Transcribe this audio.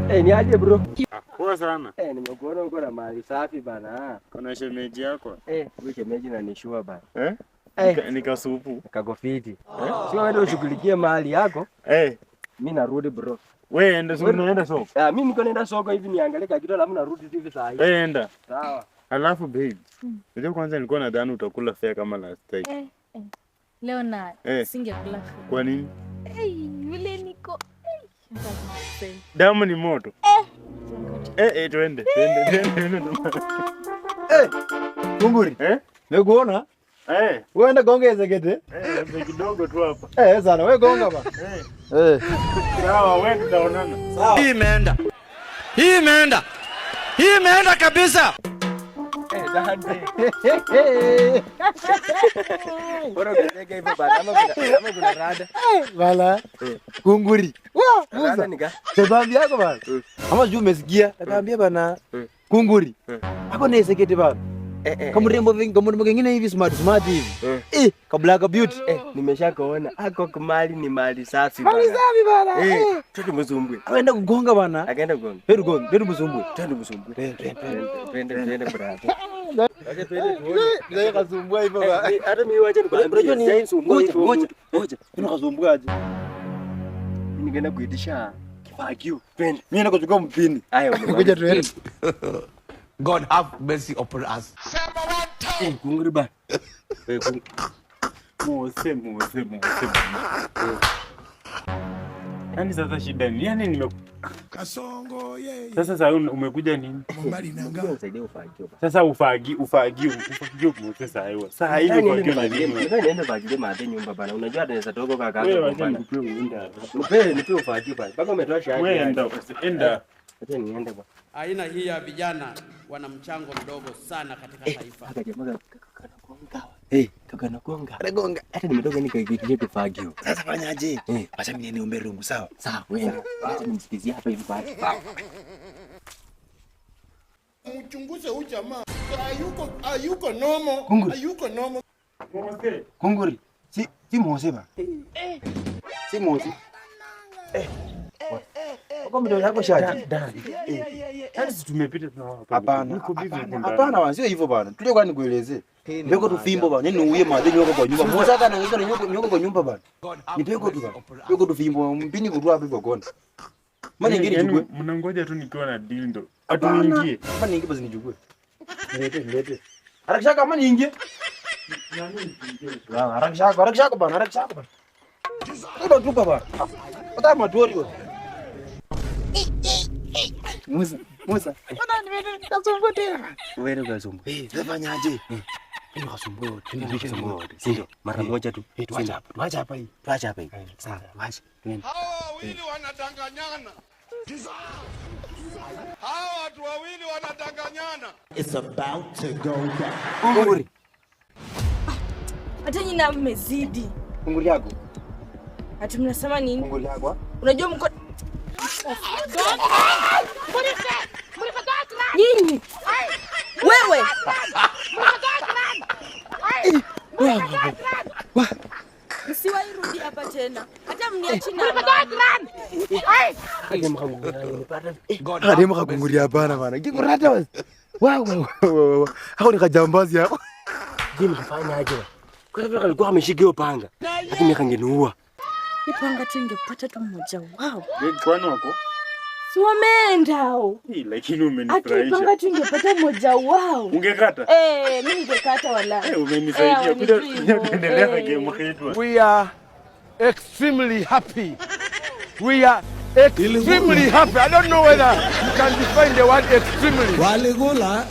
Ni aje bro? Poa sana. Nimekuona uko na mali safi bana. Kuna shemeji yako? Wewe shemeji na nishua bana. Nikasupu. Kagofiti. Sio wewe ushughulikie mali yako? Mimi narudi bro. Wewe enda soko, unaenda soko? Mimi niko naenda soko hivi niangalie kitu alafu narudi hivi saa hii. Enda. Sawa. Alafu babe. Ndio kwanza nilikuwa nadhani utakula fare kama last time. Leo na singekula fare. Kwa nini? Yule niko damu ni moto. Twende. Kunguri. Nikuona? Uende gongeze kete? Kidogo tu hapa. Sana wewe gonga ba. Sawa, wewe tutaonana. Sawa. Hii imeenda kabisa. Dande. Bora kuteka hivyo bana ama kuna rada. Wala. Kunguri. Rada nika. Tabambia yako bana. Ama juu umesikia? Tabambia bana. Kunguri. Hapo ni sekete bana. Kamrembo kingine hivi smart hivi. Kabla beauty. Nimeshakuona. Ako kumali ni mali safi bana. Mali safi bana. Twende Msumbwe. Aenda kugonga bana. Akaenda kugonga. Twende Msumbwe. Twende brother. Aje twende tuone. Ndio kasumbua hivyo bana. Hata mimi wacha nikwambie. Unajua ni sumbua hivyo. Ngoja. Unakasumbua aje? Ningeenda kuidisha kifagio. Twende. Mimi nakuchukua mpini. Haya, ngoja twende. God have mercy upon us. Kunguri ba. Mose. Yaani sasa shida ni yaani Kasongo yeye. Sasa umekuja nini? Mbali na ngao. Nisaidie ufagio. Sasa ufagio sasa hiyo. Sasa hivi kwa hiyo niende fagie maadhi nyumba bana. Unajua anaweza toka kaka wewe wacha nikupe uenda. Nipe ufagio bana. Mpaka umetoa shahada. Wewe enda. Acha niende bwana. Aina hii ya vijana wana mchango mdogo sana katika taifa. Hata jamaa kanagonga. Hata nimetoka nikaigitia kifagio. Sasa fanyaje? Acha mimi niombe rungu sawa? Sawa, wewe. Acha nimsikizie hapa hivi basi. Sawa. Mchunguze huyu jamaa. Hayuko nomo. Hayuko nomo. Kunguri. Si Mose ba. Si Mose. Kwa mdomo yako shati. Sasa tumepita tunao hapa. Hapana. Hapana bana, sio hivyo bana. Tuje kwa nikueleze. Mbeko tu fimbo bana. Nini uye madeni yako kwa nyumba. Mmoja hata anaingia nyoko kwa nyumba bana. Nipeko tu bana. Mbeko tu fimbo mpini kutoa hapo kwa kona. Maana nyingine chukue. Mnangoja tu nikiwa na dildo. Atuniingie. Hapa niingie basi nichukue. Lete. Harakisha kama niingie. Harakisha bana. Ndio tupa bana. Hata matori wewe. Musa. Bana nimekasumbua tena. Wewe ukasumbua. Tafanyaje? Nikasumbua. Sio. Mara moja tu. Tuacha hapa hii. Sawa, wacha. Hawa wawili wanadanganyana. Hawa watu wawili wanadanganyana. It's about to go down. Kunguri. hata nyinyi mmezidi. Kunguri yako. Ati mnasema nini? Kunguri yako. Unajua mko nini? Wewe. Msiwairudi hapa tena. Hata mniachi na Hadi mkakunguri hapana bana. Kikurata basi. Wow. Hao ni kajambazi hao. Jini kufanya aje? Kwa sababu alikuwa ameshika hiyo panga. Lakini kangenuua. Ipanga tungepata tu mmoja wao. Kwani wako? Si wameenda hao. Lakini umenifurahisha. Ipanga tungepata mmoja wao. Ungekata? Mimi ningekata wala. Umenisaidia kuendelea na game yetu. We are extremely happy. I don't know whether you can define the word extremely. Waligula